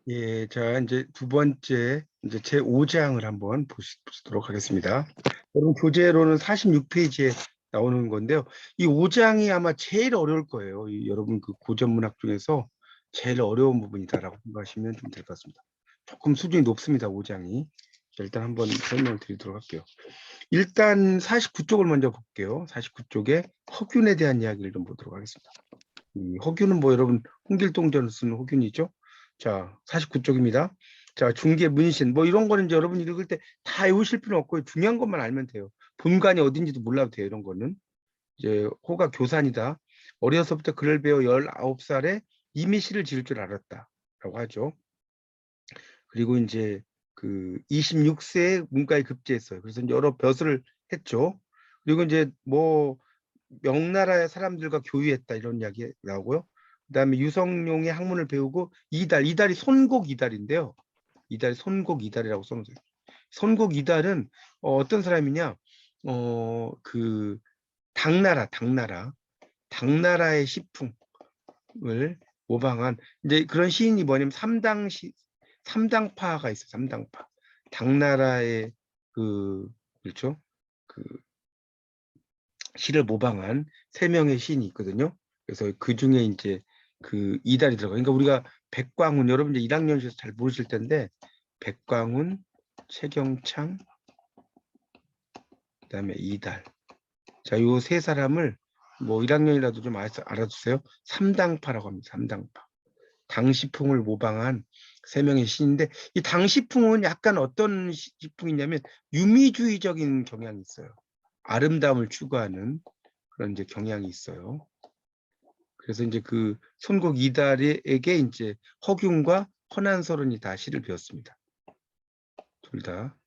예, 자, 이제 두 번째, 이제 제 5장을 한번 보시도록 하겠습니다. 여러분, 교재로는 46페이지에 나오는 건데요. 이 5장이 아마 제일 어려울 거예요. 여러분 그 고전 문학 중에서 제일 어려운 부분이다라고 생각하시면 좀 될 것 같습니다. 조금 수준이 높습니다, 5장이. 일단 한번 설명을 드리도록 할게요. 일단 49쪽을 먼저 볼게요. 49쪽에 허균에 대한 이야기를 좀 보도록 하겠습니다. 이 허균은 뭐 여러분 홍길동전을 쓰는 허균이죠. 자, 49쪽입니다. 자, 중계 문신 뭐 이런 거는 이제 여러분 읽을 때 다 외우실 필요 없고 중요한 것만 알면 돼요. 본관이 어딘지도 몰라도 돼요. 이런 거는. 이제 호가 교산이다. 어려서부터 글을 배워 19살에 이미 시를 지을 줄 알았다라고 하죠. 그리고 이제 그 26세에 문과에 급제했어요. 그래서 이제 여러 벼슬을 했죠. 그리고 이제 뭐 명나라의 사람들과 교유했다 이런 이야기 나오고요. 그다음에 유성룡의 학문을 배우고 이달이 손곡 이달인데요. 이달이 손곡 이달이라고 써놓으세요. 손곡 이달은 어떤 사람이냐? 그 당나라의 시풍을 모방한 이제 그런 시인이 뭐냐면 삼당파가 있어요. 삼당파. 당나라의 그 그렇죠? 그 시를 모방한 세 명의 시인이 있거든요. 그래서 그 중에 이제 그 이달이 들어가요. 그러니까 우리가 백광훈 여러분 이제 1학년에서 잘 모르실 텐데 백광훈, 최경창, 그다음에 이달. 자, 요 세 사람을 뭐 1학년이라도 좀 알아두세요. 삼당파라고 합니다. 삼당파. 당시풍을 모방한 세 명의 시인인데 이 당시풍은 약간 어떤 시풍이냐면 유미주의적인 경향이 있어요. 아름다움을 추구하는 그런 이제 경향이 있어요. 그래서 이제 그 손곡 이달에게 이제 허균과 허난설원이 다 시를 배웠습니다. 둘 다.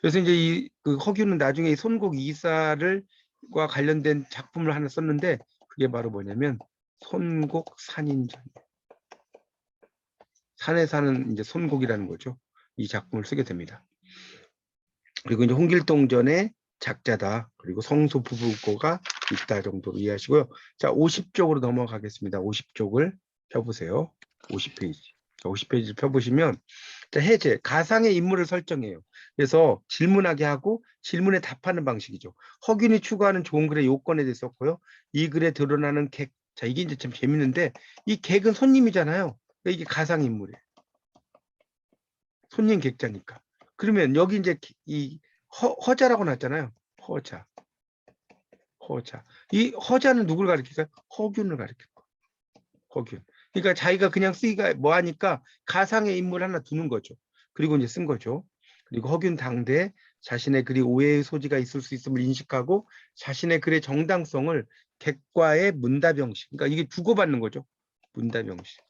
그래서 이제 그 허균은 나중에 손곡 이사를과 관련된 작품을 하나 썼는데 그게 바로 뭐냐면 손곡 산인전. 산에 사는 이제 손곡이라는 거죠. 이 작품을 쓰게 됩니다. 그리고 이제 홍길동전의 작자다. 그리고 성소 부부고가 있다 정도로 이해하시고요. 자, 50쪽으로 넘어가겠습니다. 50쪽을 펴보세요. 50페이지. 50페이지를 펴보시면 자, 해제, 가상의 인물을 설정해요. 그래서 질문하게 하고 질문에 답하는 방식이죠. 허균이 추구하는 좋은 글의 요건에 대해서 썼고요. 이 글에 드러나는 객, 자 이게 이제 참 재밌는데 이 객은 손님이잖아요. 그러니까 이게 가상인물이에요. 손님 객자니까. 그러면 여기 이제 이 허자라고 나왔잖아요. 허자. 이 허자는 누굴 가리킬까요? 허균을 가리킬 거예요. 허균. 그러니까 자기가 그냥 쓰기가 뭐 하니까 가상의 인물 하나 두는 거죠. 그리고 이제 쓴 거죠. 그리고 허균 당대 자신의 글이 오해의 소지가 있을 수 있음을 인식하고 자신의 글의 정당성을 객과의 문답형식. 그러니까 이게 주고받는 거죠. 문답형식.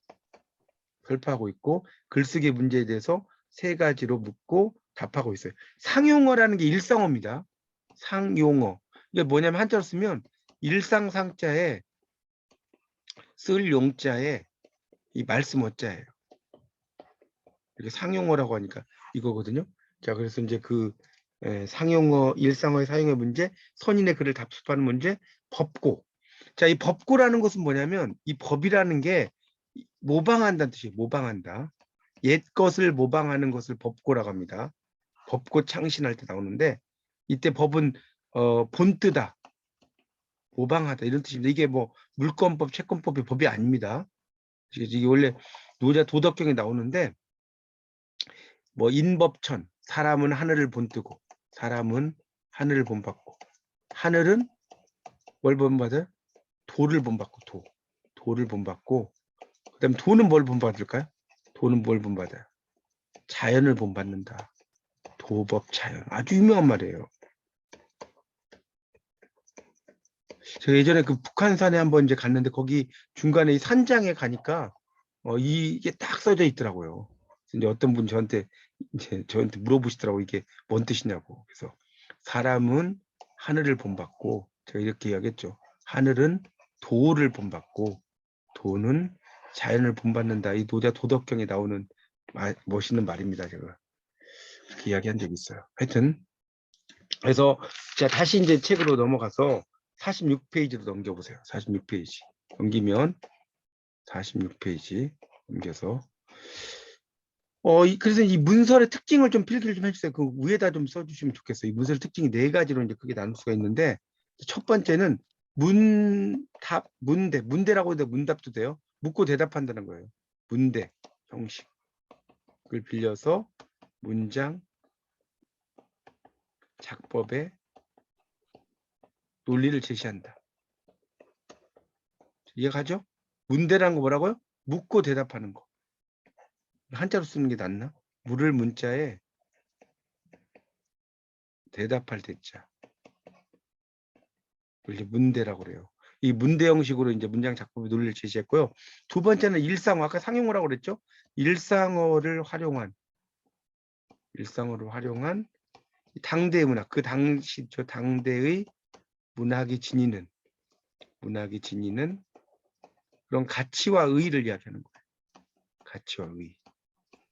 설파하고 있고 글쓰기 문제에 대해서 세 가지로 묻고 답하고 있어요. 상용어라는 게 일상어입니다. 상용어. 이게 뭐냐면 한자로 쓰면 일상상자에 쓸 용자에 이 말씀 어자예요. 이렇게 상용어라고 하니까 이거거든요. 자, 그래서 이제 그 상용어, 일상어의 사용의 문제, 선인의 글을 답습하는 문제, 법고. 자, 이 법고라는 것은 뭐냐면 이 법이라는 게 모방한다는 뜻이에요. 모방한다. 옛 것을 모방하는 것을 법고라고 합니다. 법고 창신할 때 나오는데 이때 법은 본뜨다, 모방하다 이런 뜻입니다. 이게 뭐 물권법, 채권법의 법이 아닙니다. 이게 원래 노자 도덕경에 나오는데 뭐 인법천, 사람은 하늘을 본뜨고 사람은 하늘을 본받고 하늘은 뭘 본받아요? 도를 본받고 도를 본받고 그다음에 도는 뭘 본받을까요? 도는 뭘 본받아요? 자연을 본받는다. 도법 자연. 아주 유명한 말이에요. 제가 예전에 그 북한산에 한번 이제 갔는데 거기 중간에 이 산장에 가니까 이게 딱 써져 있더라고요. 이제 어떤 분 저한테 물어보시더라고 이게 뭔 뜻이냐고. 그래서 사람은 하늘을 본받고 제가 이렇게 이야기했죠. 하늘은 도를 본받고 도는 자연을 본받는다. 이 노자 도덕경에 나오는 멋있는 말입니다. 제가 그렇게 이야기한 적이 있어요. 하여튼 그래서 제가 다시 이제 책으로 넘어가서 46페이지로 넘겨보세요. 46페이지 넘기면 46페이지 넘겨서 그래서 이 문설의 특징을 좀 필기를 좀 해주세요. 그 위에다 좀 써주시면 좋겠어요. 이 문설 특징이 네 가지로 이제 크게 나눌 수가 있는데, 첫 번째는 문답, 문대라고 해도 문답도 돼요. 묻고 대답한다는 거예요. 문대 형식을 빌려서 문장 작법의 논리를 제시한다. 이해가죠? 문대라는 거 뭐라고요? 묻고 대답하는 거. 한자로 쓰는 게 낫나? 물을 문자에 대답할 대자. 이제 문대라고 그래요. 이 문대 형식으로 이제 문장 작법의 논리를 제시했고요. 두 번째는 일상어, 아까 상용어라고 그랬죠? 일상어를 활용한 당대의 문학, 그 당시 저 당대의 문학이 지니는 그런 가치와 의의를 이야기하는 거예요. 가치와 의의.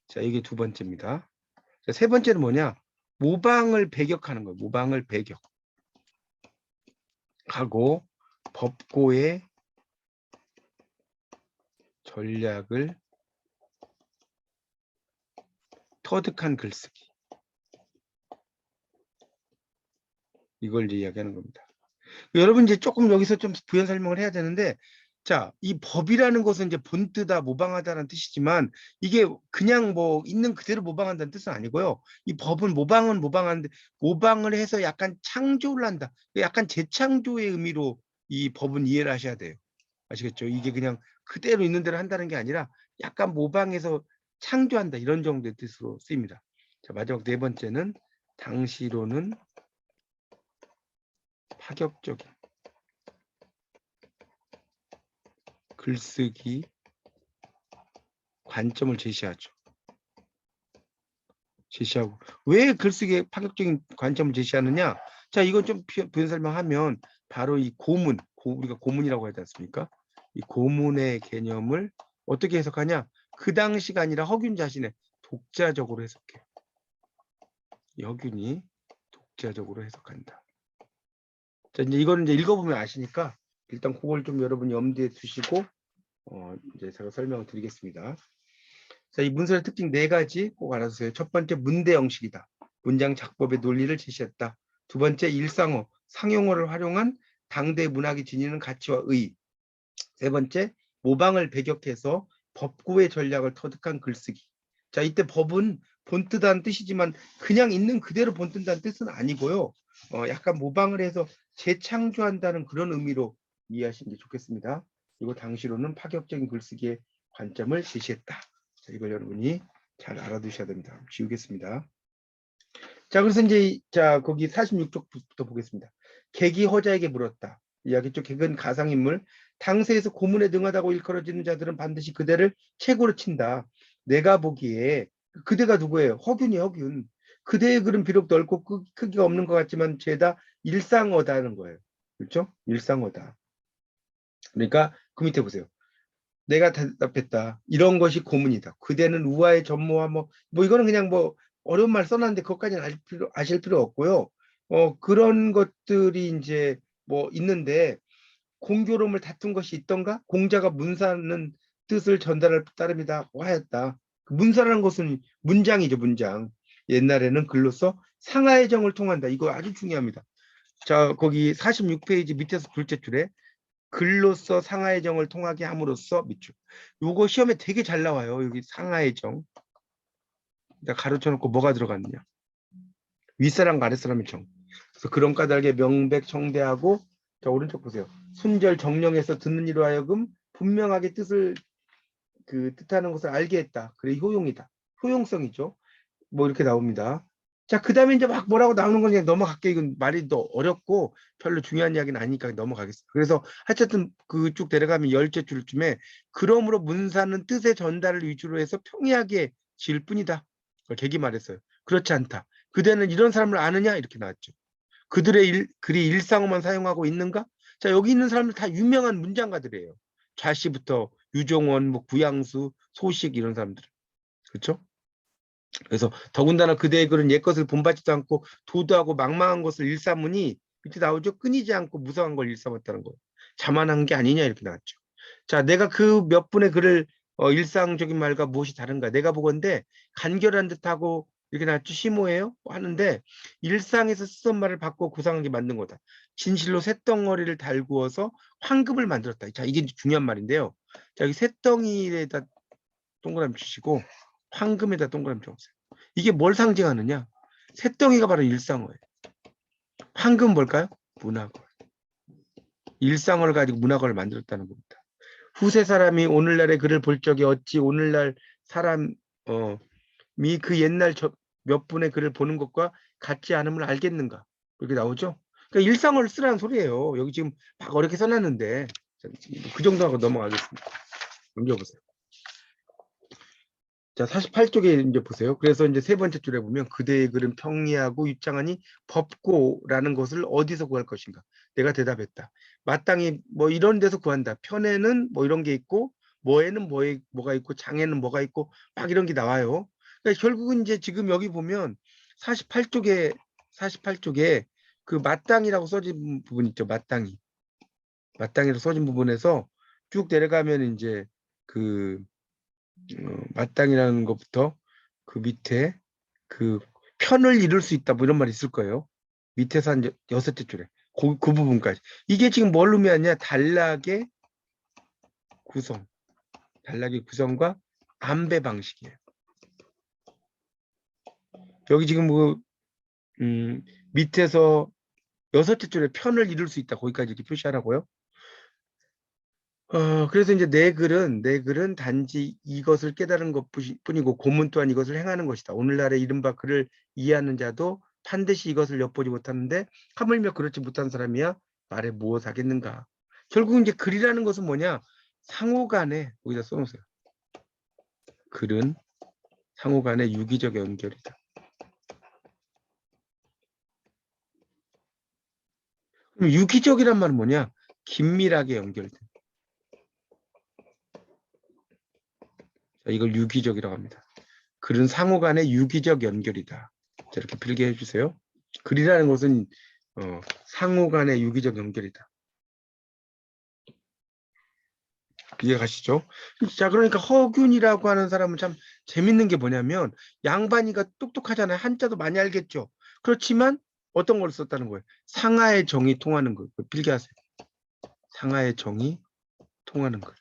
자, 이게 두 번째입니다. 자, 세 번째는 뭐냐? 모방을 배격하는 거예요. 모방을 배격하고 법고의 전략을 터득한 글쓰기. 이걸 이제 이야기하는 겁니다. 여러분 이제 조금 여기서 좀 부연 설명을 해야 되는데, 자, 이 법이라는 것은 이제 본뜨다, 모방하다라는 뜻이지만, 이게 그냥 뭐 있는 그대로 모방한다는 뜻은 아니고요. 이 법은 모방하는데, 모방을 해서 약간 창조를 한다. 약간 재창조의 의미로 이 법은 이해를 하셔야 돼요. 아시겠죠? 이게 그냥 그대로 있는 대로 한다는 게 아니라 약간 모방해서 창조한다, 이런 정도의 뜻으로 쓰입니다. 자, 마지막 네 번째는 당시로는 파격적인 글쓰기 관점을 제시하고, 왜 글쓰기에 파격적인 관점을 제시하느냐? 자, 이건 좀 부연 설명하면 바로 이 고문, 우리가 고문이라고 하지 않습니까? 이 고문의 개념을 어떻게 해석하냐? 그 당시가 아니라 허균 자신의 독자적으로 해석해요. 이 허균이 독자적으로 해석한다. 자, 이제 이거는 이제 읽어보면 아시니까 일단 그걸 좀 여러분이 염두에 두시고 이제 제가 설명을 드리겠습니다. 자, 이 문서의 특징 네 가지 꼭 알아두세요. 첫 번째, 문대 형식이다. 문장 작법의 논리를 제시했다. 두 번째, 일상어, 상용어를 활용한 당대 문학이 지니는 가치와 의의. 세 번째, 모방을 배격해서 법고의 전략을 터득한 글쓰기. 자, 이때 법은 본뜻한 뜻이지만 그냥 있는 그대로 본뜬다는 뜻은 아니고요. 약간 모방을 해서 재창조한다는 그런 의미로 이해하시는 게 좋겠습니다. 그리고 당시로는 파격적인 글쓰기의 관점을 제시했다. 자, 이걸 여러분이 잘 알아두셔야 됩니다. 지우겠습니다. 자, 그래서 이제 거기 46쪽부터 보겠습니다. 객이 허자에게 물었다. 이야기죠. 객은 가상인물. 당세에서 고문에 능하다고 일컬어지는 자들은 반드시 그대를 최고로 친다. 내가 보기에 그대가 누구예요? 허균이 허균. 그대의 글은 비록 넓고 크기가 없는 것 같지만 죄다 일상어다는 거예요. 그렇죠? 일상어다. 그러니까 그 밑에 보세요. 내가 대답했다. 이런 것이 고문이다. 그대는 우화의 전모와 뭐 이거는 그냥 뭐 어려운 말 써놨는데 그것까지는 아실 필요 없고요. 그런 것들이 이제 뭐 있는데, 공교로움을 다툰 것이 있던가? 공자가 문사는 뜻을 전달할 따름이다 하였다. 문사라는 것은 문장이죠, 문장. 옛날에는 글로써 상하의 정을 통한다. 이거 아주 중요합니다. 자, 거기 46페이지 밑에서 둘째 줄에 글로써 상하의 정을 통하게 함으로써 밑줄. 요거 시험에 되게 잘 나와요. 여기 상하의 정. 가르쳐 놓고 뭐가 들어갔느냐. 윗사람과 아랫사람의 정. 그래서 그런 까닭에 명백 청대하고, 자, 오른쪽 보세요. 순절 정령에서 듣는 이로 하여금 분명하게 뜻하는 것을 알게 했다. 그래, 효용이다. 효용성이죠. 뭐 이렇게 나옵니다. 자, 그 다음에 이제 막 뭐라고 나오는 건 그냥 넘어갈게요. 이건 말이 더 어렵고 별로 중요한 이야기는 아니니까 넘어가겠습니다. 그래서 하여튼 그쭉 내려가면 열째 줄쯤에 그러므로 문사는 뜻의 전달을 위주로 해서 평이하게 지을 뿐이다. 객이 말했어요. 그렇지 않다. 그대는 이런 사람을 아느냐? 이렇게 나왔죠. 그들의 글이 일상어만 사용하고 있는가? 자, 여기 있는 사람들 다 유명한 문장가들이에요. 좌씨부터 유종원, 뭐 구양수, 소식 이런 사람들. 그렇죠? 그래서 더군다나 그대의 글은 옛것을 본받지도 않고 도도하고 망망한 것을 일삼으니 밑에 나오죠. 끊이지 않고 무성한 걸 일삼았다는 거예요. 자만한 게 아니냐 이렇게 나왔죠. 자, 내가 그 몇 분의 글을 일상적인 말과 무엇이 다른가? 내가 보건대 간결한 듯하고 이렇게 낫죠. 심오해요? 하는데 일상에서 쓰던 말을 바꿔 구상하게 만든 거다. 진실로 쇳덩어리를 달구어서 황금을 만들었다. 자, 이게 중요한 말인데요. 자, 여기 쇳덩이에다 동그라미 치시고 황금에다 동그라미 쳐보세요. 이게 뭘 상징하느냐? 쇳덩이가 바로 일상어예요. 황금은 뭘까요? 문학어. 일상어를 가지고 문학어를 만들었다는 겁니다. 후세 사람이 오늘날의 글을 볼 적에 어찌 오늘날 사람이 그 옛날 몇 분의 글을 보는 것과 같지 않음을 알겠는가? 그렇게 나오죠? 그러니까 일상어를 쓰라는 소리예요. 여기 지금 막 어렵게 써놨는데 그 정도 하고 넘어가겠습니다. 넘겨보세요. 자, 48쪽에 이제 보세요. 그래서 이제 세 번째 줄에 보면 그대의 글은 평이하고 유창하니 법고라는 것을 어디서 구할 것인가? 내가 대답했다. 마땅히 뭐 이런 데서 구한다. 편에는 뭐 이런 게 있고 뭐에는 뭐가 있고 장에는 뭐가 있고 막 이런 게 나와요. 그러니까 결국은 이제 지금 여기 보면 48쪽에 그 마땅이라고 써진 부분 있죠. 마땅이라고 써진 부분에서 쭉 내려가면 이제 그 마땅이라는 것부터 그 밑에 그 편을 이룰 수 있다 뭐 이런 말이 있을 거예요. 밑에서 한 여섯째 줄에 그 부분까지. 이게 지금 뭘 의미하냐? 단락의 구성과 안배 방식이에요. 여기 지금 밑에서 여섯째 줄에 편을 이룰 수 있다. 거기까지 이렇게 표시하라고요. 그래서 이제 내 글은 단지 이것을 깨달은 것뿐이고 고문 또한 이것을 행하는 것이다. 오늘날의 이른바 글을 이해하는 자도 반드시 이것을 엿보지 못하는데 하물며 그렇지 못한 사람이야 말에 무엇 하겠는가. 결국 이제 글이라는 것은 뭐냐? 상호간에 여기다 써놓으세요. 글은 상호간의 유기적 연결이다. 그럼 유기적이란 말은 뭐냐? 긴밀하게 연결된. 자, 이걸 유기적이라고 합니다. 글은 상호간의 유기적 연결이다. 자, 이렇게 필기해 주세요. 글이라는 것은 상호간의 유기적 연결이다. 이해가시죠? 자, 그러니까 허균이라고 하는 사람은 참 재밌는 게 뭐냐면 양반이가 똑똑하잖아요. 한자도 많이 알겠죠. 그렇지만 어떤 걸 썼다는 거예요? 상하의 정이 통하는 걸 필기하세요. 상하의 정이 통하는 걸.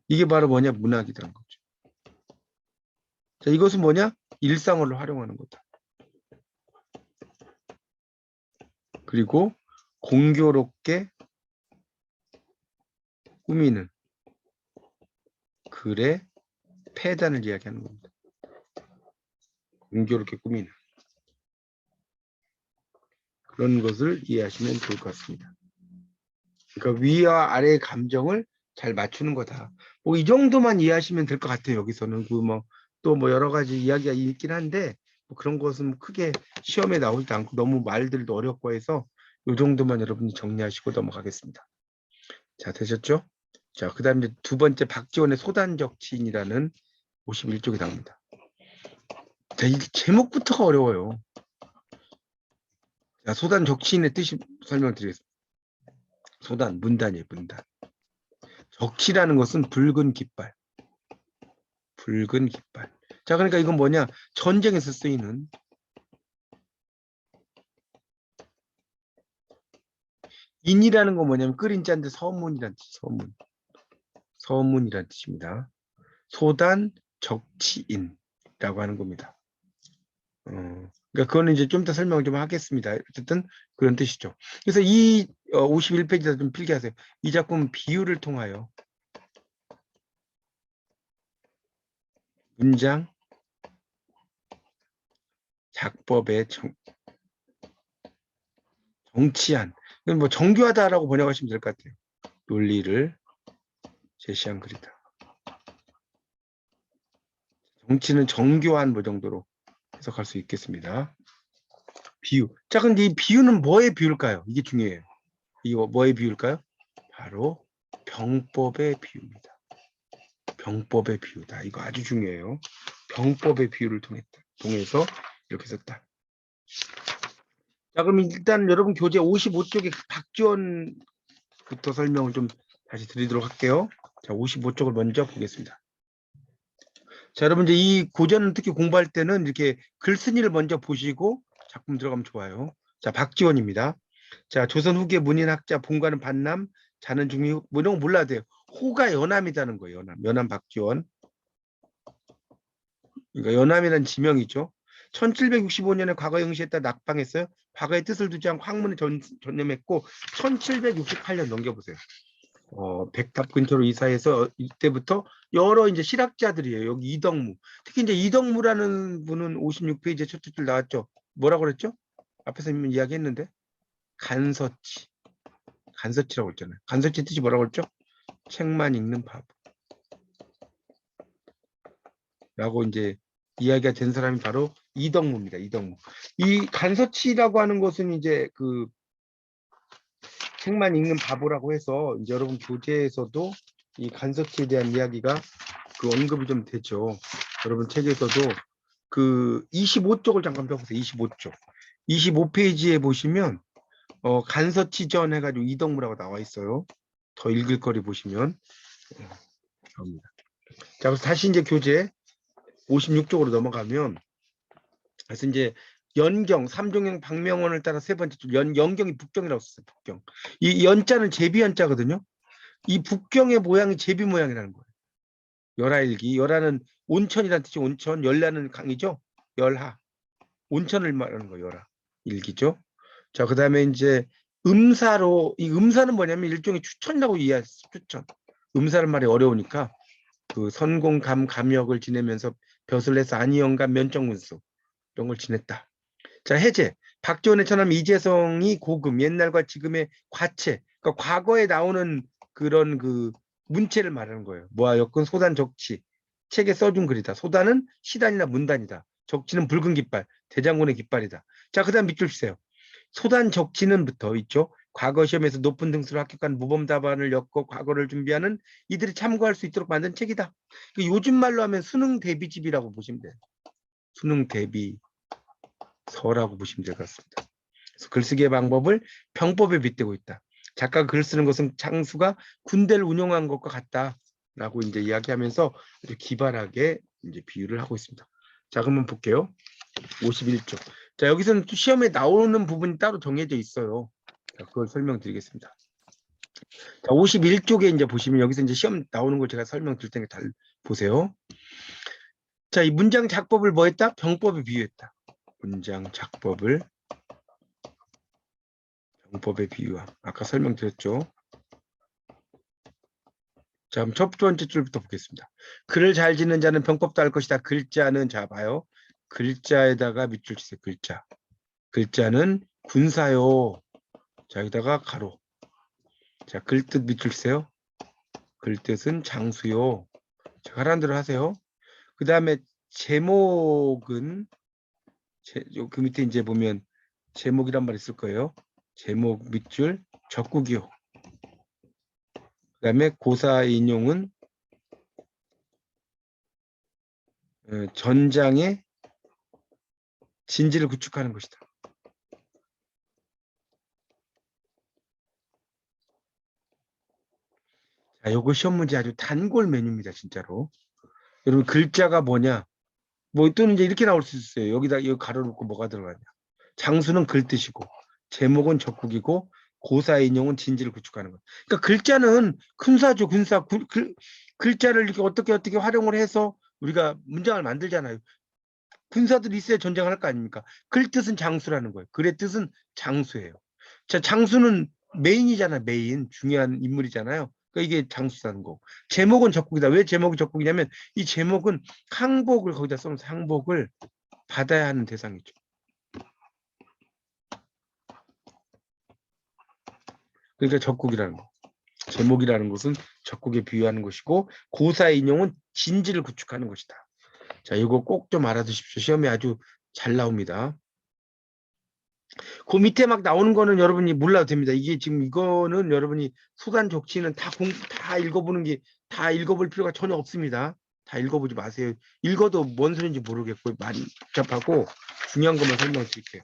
이게 바로 뭐냐? 문학이라는 거죠. 자, 이것은 뭐냐? 일상어를 활용하는 거다. 그리고 공교롭게 꾸미는 글의 폐단을 이야기하는 겁니다. 공교롭게 꾸미는 그런 것을 이해하시면 좋을 것 같습니다. 그러니까 위와 아래의 감정을 잘 맞추는 거다. 뭐 이 정도만 이해하시면 될 것 같아요. 여기서는 그 뭐 또 뭐 여러 가지 이야기가 있긴 한데 뭐 그런 것은 크게 시험에 나오지도 않고 너무 말들도 어렵고 해서 이 정도만 여러분이 정리하시고 넘어가겠습니다. 자, 되셨죠? 자, 그 다음에 두 번째 박지원의 소단적치인이라는 51쪽이 나옵니다. 자, 이 제목부터가 어려워요. 자, 소단적치인의 뜻이 설명드리겠습니다. 소단, 문단이에요, 문단. 적치라는 것은 붉은 깃발. 붉은 깃발. 자, 그러니까 이건 뭐냐? 전쟁에서 쓰이는 인이라는 건 뭐냐면 끓인 자인데 서문이란 뜻, 서문. 서문이란 뜻입니다. 소단 적치인이라고 하는 겁니다. 그러니까 그거는 이제 좀 더 설명을 좀 하겠습니다. 어쨌든 그런 뜻이죠. 그래서 이 51페이지에서 좀 필기하세요. 이 작품 비유를 통하여 문장, 작법의 정치한, 뭐 정교하다라고 번역하시면 될 것 같아요. 논리를 제시한 글이다. 정치는 정교한 뭐 정도로 해석할 수 있겠습니다. 비유. 자, 근데 이 비유는 뭐의 비유일까요? 이게 중요해요. 이거 뭐의 비유일까요? 바로 병법의 비유입니다. 병법의 비유다. 이거 아주 중요해요. 병법의 비유를 통해서 이렇게 썼다. 자, 그럼 일단 여러분 교재 55쪽에 박지원부터 설명을 좀 다시 드리도록 할게요. 자, 55쪽을 먼저 보겠습니다. 자, 여러분 이제 이 고전은 특히 공부할 때는 이렇게 글쓴이를 먼저 보시고 작품 들어가면 좋아요. 자, 박지원입니다. 자, 조선 후기 문인학자, 본가는 반남, 자는 중미, 뭐 이런 거 몰라도 돼요. 호가 연암이라는 거예요. 연암 박지원. 그러니까 연암이라는 지명이죠. 1765년에 과거 영시했다 낙방했어요. 과거의 뜻을 두지 않고 학문에 전념했고 1768년 넘겨보세요. 백탑 근처로 이사해서 이때부터 여러 이제 실학자들이에요. 여기 이덕무. 특히 이제 이덕무라는 분은 56페이지에 첫 줄 나왔죠. 뭐라고 그랬죠? 앞에서 이야기했는데 간서치. 간서치라고 했잖아요. 간서치 뜻이 뭐라고 그랬죠? 책만 읽는 바보. 라고 이제 이야기가 된 사람이 바로 이덕무입니다. 이덕무. 이 간서치라고 하는 것은 이제 그 책만 읽는 바보라고 해서 이제 여러분 교재에서도 이 간서치에 대한 이야기가 그 언급이 좀 되죠. 여러분 책에서도 그 25쪽을 잠깐 펴보세요. 25쪽. 25페이지에 보시면 간서치전 해가지고 이덕무라고 나와 있어요. 더 읽을 거리 보시면 나옵니다. 자, 그래서 다시 이제 교재 56쪽으로 넘어가면 그래서 이제 연경, 삼종영 박명원을 따라 세 번째 줄 연경이 북경이라고 썼어요. 북경. 이 연자는 제비 연자거든요. 이 북경의 모양이 제비 모양이라는 거예요. 열하일기. 열하는 온천이라는 뜻이 온천, 열라는 강이죠. 열하. 온천을 말하는 거예요. 열하. 일기죠. 자, 그다음에 이제 음사로 이 음사는 뭐냐면 일종의 추천이라고 이해했어요. 추천. 음사는 말이 어려우니까 그 선공감 감역을 지내면서 벼슬 내서 안희영감 면정문수 이런 걸 지냈다. 자, 해제. 박지원의 처남 이재성이 고금, 옛날과 지금의 과체, 그러니까 과거에 나오는 그런 그 문체를 말하는 거예요. 모아역근 소단 적치. 책에 써준 글이다. 소단은 시단이나 문단이다. 적치는 붉은 깃발, 대장군의 깃발이다. 자, 그 다음 밑줄 주세요. 소단 적치는부터 있죠. 과거 시험에서 높은 등수를 합격한 모범 답안을 엮고 과거를 준비하는 이들이 참고할 수 있도록 만든 책이다. 요즘 말로 하면 수능 대비집이라고 보시면 돼요. 수능 대비. 서라고 보시면 될 것 같습니다. 그래서 글쓰기의 방법을 병법에 빗대고 있다. 작가가 글 쓰는 것은 장수가 군대를 운영한 것과 같다라고 이제 이야기하면서 아주 기발하게 이제 비유를 하고 있습니다. 자, 그러면 볼게요. 51쪽. 자, 여기서는 또 시험에 나오는 부분이 따로 정해져 있어요. 자, 그걸 설명드리겠습니다. 자, 51쪽에 이제 보시면 여기서 이제 시험 나오는 걸 제가 설명드릴 테니까 잘 보세요. 자, 이 문장 작법을 뭐 했다? 병법에 비유했다. 문장 작법을 병법의 비유함. 아까 설명드렸죠. 자, 그럼 첫 번째 줄부터 보겠습니다. 글을 잘 짓는 자는 병법도 알 것이다. 글자는, 자 봐요. 글자에다가 밑줄 치세요. 글자. 글자는 군사요. 자, 여기다가 가로. 자, 글뜻 밑줄 치세요. 글뜻은 장수요. 자, 하라는 대로 하세요. 그 다음에 제목은 그 밑에 이제 보면 제목이란 말 있을 거예요. 제목 밑줄 적국이요. 그 다음에 고사 인용은 전장의 진지를 구축하는 것이다. 자, 요거 시험 문제 아주 단골 메뉴입니다, 진짜로. 여러분 글자가 뭐냐? 뭐 또는 이제 이렇게 나올 수 있어요. 여기다 여기 가로놓고 뭐가 들어가냐? 장수는 글뜻이고 제목은 적국이고 고사 인용은 진지를 구축하는 것. 그러니까 글자는 군사죠, 군사. 글자를 이렇게 어떻게 활용을 해서 우리가 문장을 만들잖아요. 군사들이 있어야 전쟁을 할 거 아닙니까? 글 뜻은 장수라는 거예요. 글의 뜻은 장수예요. 자, 장수는 메인이잖아, 메인. 중요한 인물이잖아요. 그러니까 이게 장수라는 거고. 제목은 적국이다. 왜 제목이 적국이냐면 이 제목은 항복을 거기다 써놓으면서 항복을 받아야 하는 대상이죠. 그러니까 적국이라는 거. 제목이라는 것은 적국에 비유하는 것이고 고사의 인용은 진지를 구축하는 것이다. 자, 이거 꼭 좀 알아두십시오. 시험에 아주 잘 나옵니다. 그 밑에 막 나오는 거는 여러분이 몰라도 됩니다. 이게 지금 이거는 여러분이 수단 적치는 다 읽어보는 게 다 읽어볼 필요가 전혀 없습니다. 다 읽어보지 마세요. 읽어도 뭔 소리인지 모르겠고 많이 복잡하고 중요한 것만 설명을 드릴게요.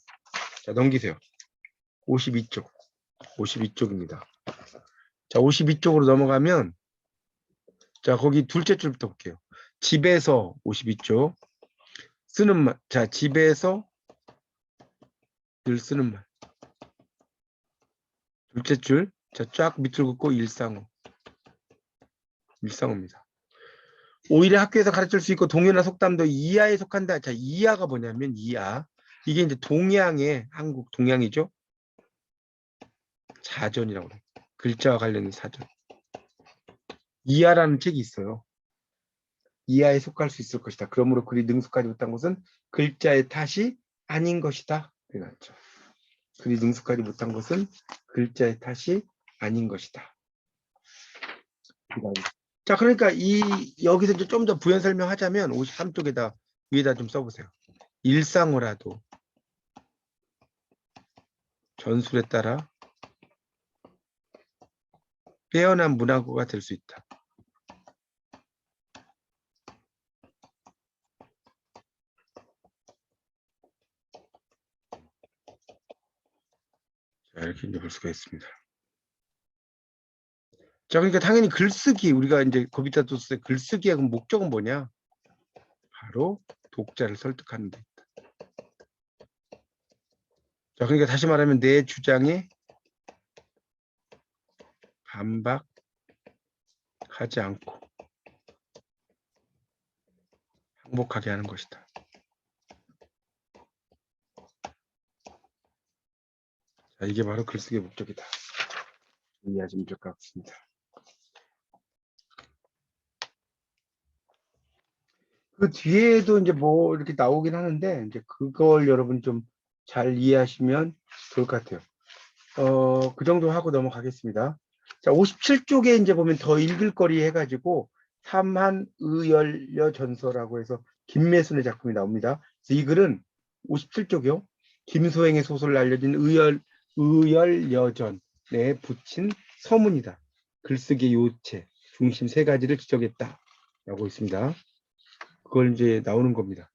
자, 넘기세요. 52쪽. 52쪽입니다. 자, 52쪽으로 넘어가면 자, 거기 둘째 줄부터 볼게요. 집에서 52쪽. 쓰는 말. 자, 집에서 늘 쓰는 말. 둘째 줄. 자, 쫙 밑으로 긋고 일상어. 일상어입니다. 오히려 학교에서 가르칠 수 있고 동요나 속담도 이하에 속한다. 자, 이하가 뭐냐면 이하. 이게 이제 동양의 한국 동양이죠. 사전이라고 해요. 글자와 관련된 사전. 이하라는 책이 있어요. 이하에 속할 수 있을 것이다. 그러므로 그리 능숙하지 못한 것은 글자의 탓이 아닌 것이다. 그렇죠. 그리 능숙하지 못한 것은 글자의 탓이 아닌 것이다. 자, 그러니까 여기서 이제 좀 더 부연 설명하자면 53쪽에다 위에다 좀 써보세요. 일상어라도 전술에 따라 빼어난 문화구가 될 수 있다. 자, 이렇게 이제 볼 수가 있습니다. 자, 그러니까 당연히 글쓰기, 우리가 이제 거기다 또 글쓰기의 목적은 뭐냐? 바로 독자를 설득하는 데 있다. 자, 그러니까 다시 말하면 내 주장에 반박하지 않고 항복하게 하는 것이다. 자, 이게 바로 글쓰기의 목적이다. 이해하시면 될 것 같습니다. 그 뒤에도 이제 뭐 이렇게 나오긴 하는데 이제 그걸 여러분 좀 잘 이해하시면 좋을 것 같아요. 그 정도 하고 넘어가겠습니다. 자, 57쪽에 이제 보면 더 읽을 거리 해가지고 삼한의열여 전서라고 해서 김매순의 작품이 나옵니다. 그래서 이 글은 57쪽이요. 김소행의 소설을 알려진 의열여전에 붙인 서문이다. 글쓰기 요체, 중심 세 가지를 지적했다. 라고 있습니다. 그걸 이제 나오는 겁니다.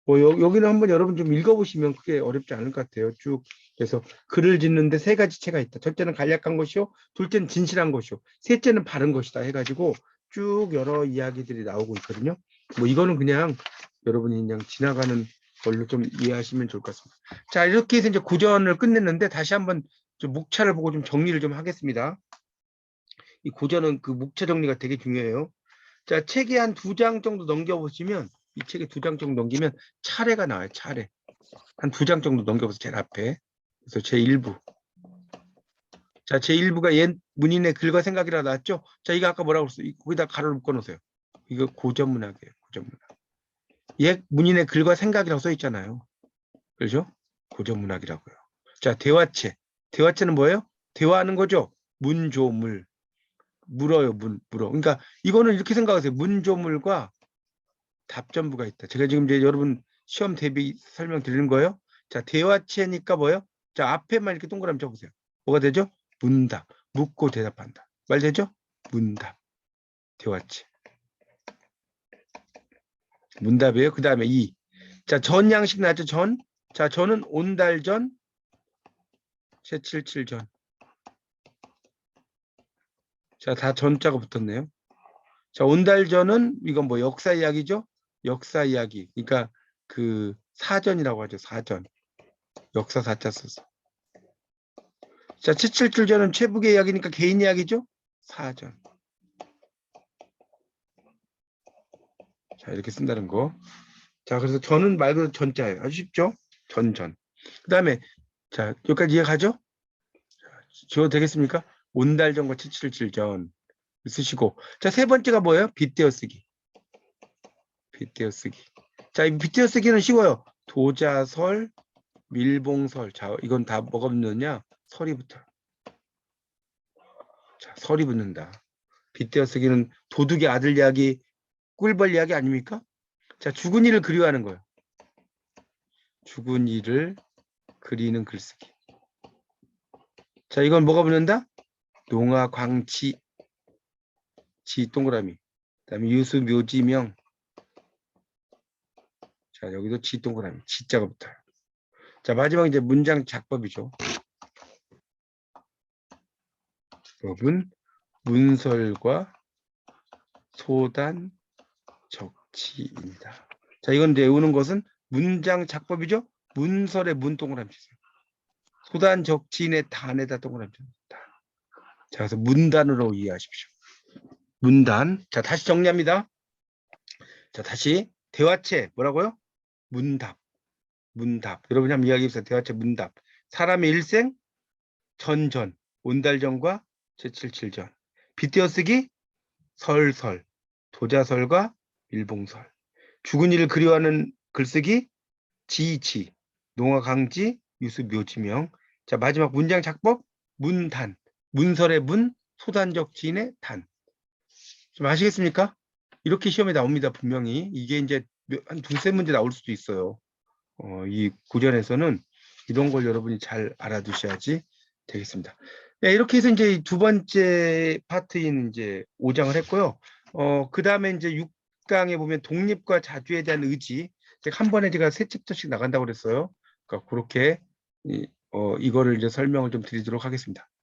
여기는 한번 여러분 좀 읽어보시면 그게 어렵지 않을 것 같아요. 쭉. 그래서 글을 짓는데 세 가지 체가 있다. 첫째는 간략한 것이요. 둘째는 진실한 것이요. 셋째는 바른 것이다. 해가지고 쭉 여러 이야기들이 나오고 있거든요. 뭐 이거는 그냥 여러분이 그냥 지나가는 걸로 좀 이해하시면 좋을 것 같습니다. 자, 이렇게 해서 이제 고전을 끝냈는데 다시 한번 좀 묵차를 보고 좀 정리를 좀 하겠습니다. 이 고전은 그 묵차 정리가 되게 중요해요. 자, 책에 한 2장 정도 넘겨보시면 이 책에 2장 정도 넘기면 차례가 나와요. 차례. 한 2장 정도 넘겨보세요. 제일 앞에. 그래서 제1부. 자, 제1부가 옛 문인의 글과 생각이라 나왔죠? 자, 이거 아까 뭐라고 그랬어요? 거기다 가로를 묶어 놓으세요. 이거 고전문학이에요. 고전문학. 옛 문인의 글과 생각이라고 써 있잖아요. 그렇죠? 고전문학이라고요. 자, 대화체. 대화체는 뭐예요? 대화하는 거죠? 문조물. 물어요, 물어. 그러니까 이거는 이렇게 생각하세요. 문조물과 답전부가 있다. 제가 지금 이제 여러분 시험 대비 설명드리는 거예요. 자, 대화체니까 뭐예요? 자, 앞에만 이렇게 동그라미 쳐보세요. 뭐가 되죠? 문답. 묻고 대답한다. 말 되죠? 문답. 대화체. 문답이에요. 그 다음에 이. 자, 전 양식 나죠? 전. 자, 저는 온달 전, 새칠칠 전. 자, 다 전자가 붙었네요. 자, 온달 전은 이건 뭐 역사 이야기죠? 역사 이야기. 그러니까 그 사전이라고 하죠. 사전. 역사 사자 써서. 자, 777전은 최북의 이야기니까 개인 이야기죠? 사전. 자, 이렇게 쓴다는 거. 자, 그래서 전은 말 그대로 전자예요. 아주 쉽죠? 전. 그 다음에, 자, 여기까지 이해가죠? 지워도 되겠습니까? 온달전과 777전 쓰시고. 자, 세 번째가 뭐예요? 빗대어 쓰기. 빗대어 쓰기. 자, 이 빗대어 쓰기는 쉬워요. 도자설, 밀봉설. 자, 이건 다 뭐가 붙느냐? 설이 붙어요. 자, 설이 붙는다. 빗대어 쓰기는 도둑의 아들 이야기, 꿀벌 이야기 아닙니까? 자, 죽은 이를 그리워하는 거예요. 죽은 이를 그리는 글쓰기. 자, 이건 뭐가 붙는다? 농아, 광치, 지 동그라미. 그다음에 유수, 묘지명. 자, 여기도 지 동그라미, 지자가 붙어요. 자, 마지막 이제 문장 작법이죠. 법은 문설과 소단 적치입니다. 자, 이건 이제 외우는 것은 문장 작법이죠. 문설의 문 동그라미 치세요. 소단 적치인의 단에다 동그라미 치세요. 자, 그래서 문단으로 이해하십시오. 문단. 자, 다시 정리합니다. 자, 다시 대화체 뭐라고요? 문답. 문답. 여러분이 한번 이야기해보세요. 대화체 문답. 사람의 일생 전전. 온달전과 제77전. 빗대어쓰기 설설. 도자설과 일봉설. 죽은 이를 그리워하는 글쓰기 지지. 농어강지 유수 묘지명. 자, 마지막 문장 작법 문단. 문설의 문, 소단적 지인의 단. 좀 아시겠습니까? 이렇게 시험에 나옵니다. 분명히. 이게 이제 한 두세 문제 나올 수도 있어요. 이 구전에서는 이런 걸 여러분이 잘 알아두셔야지 되겠습니다. 네, 이렇게 해서 이제 두 번째 파트인 이제 5장을 했고요. 그 다음에 이제 6강에 보면 독립과 자주에 대한 의지. 한 번에 제가 3챕터씩 나간다고 그랬어요. 그러니까 그렇게 이거를 이제 설명을 좀 드리도록 하겠습니다.